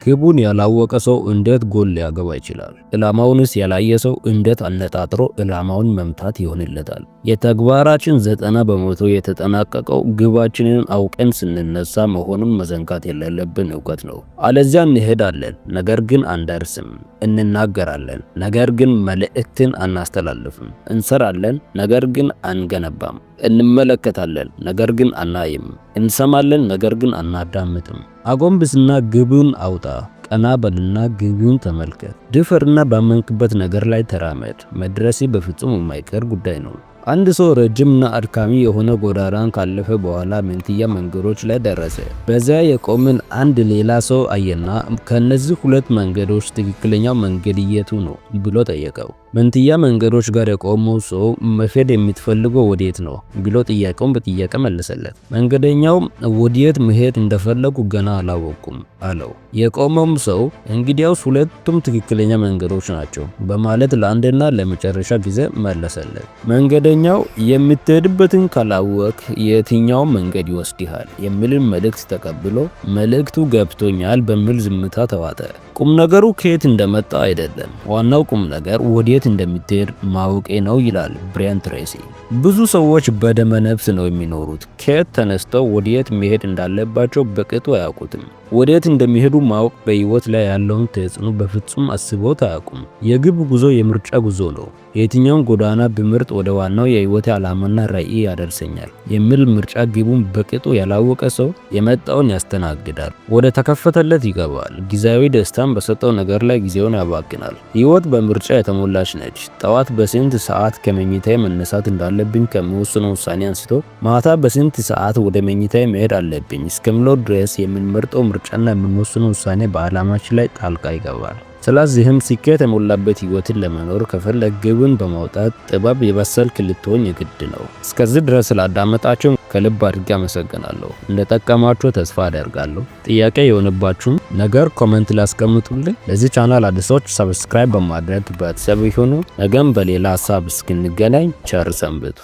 ግቡን ያላወቀ ሰው እንዴት ጎል ሊያገባ ይችላል? ኢላማውንስ ያላየ ሰው እንዴት አነጣጥሮ ኢላማውን መምታት ይሆንለታል? የተግባራችን 90% የተጠናቀቀው ግባችንን አውቀን ስንነሳ መሆኑን መዘንጋት የሌለብን እውቀት ነው። አለዚያ እንሄዳለን፣ ነገር ግን አንደርስም። እንናገራለን፣ ነገር ግን መልእክትን አናስተላልፍም። እንሰራለን፣ ነገር ግን አንገነባም። እንመለከታለን፣ ነገር ግን አናይም። እንሰማለን፣ ነገር ግን አናዳምጥም። አጎንብስና ግቡን አውጣ። ቀና በልና ግቡን ተመልከት። ድፈርና ባመንክበት ነገር ላይ ተራመድ። መድረሴ በፍጹም የማይቀር ጉዳይ ነው። አንድ ሰው ረጅምና አድካሚ የሆነ ጎዳናን ካለፈ በኋላ መንትያ መንገዶች ላይ ደረሰ። በዚያ የቆመን አንድ ሌላ ሰው አየና ከነዚህ ሁለት መንገዶች ትክክለኛው መንገድ የቱ ነው ብሎ ጠየቀው። መንትያ መንገዶች ጋር የቆመው ሰው መሄድ የምትፈልገው ወዴት ነው ብሎ ጥያቄውን በጥያቄ መለሰለት። መንገደኛው ወዴት መሄድ እንደፈለጉ ገና አላወቁም አለው። የቆመውም ሰው እንግዲያውስ ሁለቱም ትክክለኛ መንገዶች ናቸው በማለት ለአንድና ለመጨረሻ ጊዜ መለሰለት። መንገደኛው የምትሄድበትን ካላወቅ የትኛው መንገድ ይወስድሃል የሚልን መልእክት ተቀብሎ መልእክቱ ገብቶኛል በሚል ዝምታ ተዋጠ። ቁም ነገሩ ከየት እንደመጣ አይደለም፣ ዋናው ቁም ነገር ወዴት እንደምትሄድ ማወቄ ነው ይላል ብራያን ትሬሲ። ብዙ ሰዎች በደመ ነፍስ ነው የሚኖሩት። ከየት ተነስተው ወዴት መሄድ እንዳለባቸው በቅጡ አያውቁትም። ወዴት እንደሚሄዱ ማወቅ በህይወት ላይ ያለውን ተጽዕኖ በፍጹም አስበውት አያውቁም። የግብ ጉዞ የምርጫ ጉዞ ነው። የትኛውን ጎዳና ብምርጥ ወደ ዋናው የህይወት ዓላማና ራዕይ ያደርሰኛል የሚል ምርጫ ግቡን በቅጡ ያላወቀ ሰው የመጣውን ያስተናግዳል፣ ወደ ተከፈተለት ይገባል። ጊዜያዊ ደስታን በሰጠው ነገር ላይ ጊዜውን ያባክናል። ህይወት በምርጫ የተሞላች ነች። ጠዋት በስንት ሰዓት ከመኝታዬ መነሳት እንዳለብኝ ከሚወስነው ውሳኔ አንስቶ ማታ በስንት ሰዓት ወደ መኝታዬ መሄድ አለብኝ እስከምለው ድረስ የምንመርጠው ምርጫና የምንወስነው ውሳኔ በዓላማችን ላይ ጣልቃ ይገባል። ስለዚህም ስኬት የሞላበት ህይወትን ለመኖር ከፈለግ ግብን በማውጣት ጥበብ የበሰልክ ልትሆን የግድ ነው። እስከዚህ ድረስ ስላዳመጣችሁ ከልብ አድርጌ አመሰግናለሁ። እንደጠቀማችሁ ተስፋ አደርጋለሁ። ጥያቄ የሆነባችሁን ነገር ኮሜንት ላይ አስቀምጡልኝ። ለዚህ ቻናል አዲሶች ሰብስክራይብ በማድረግ ቤተሰብ ይሁኑ። ነገም በሌላ ሀሳብ እስክንገናኝ ቸር ሰንብቱ።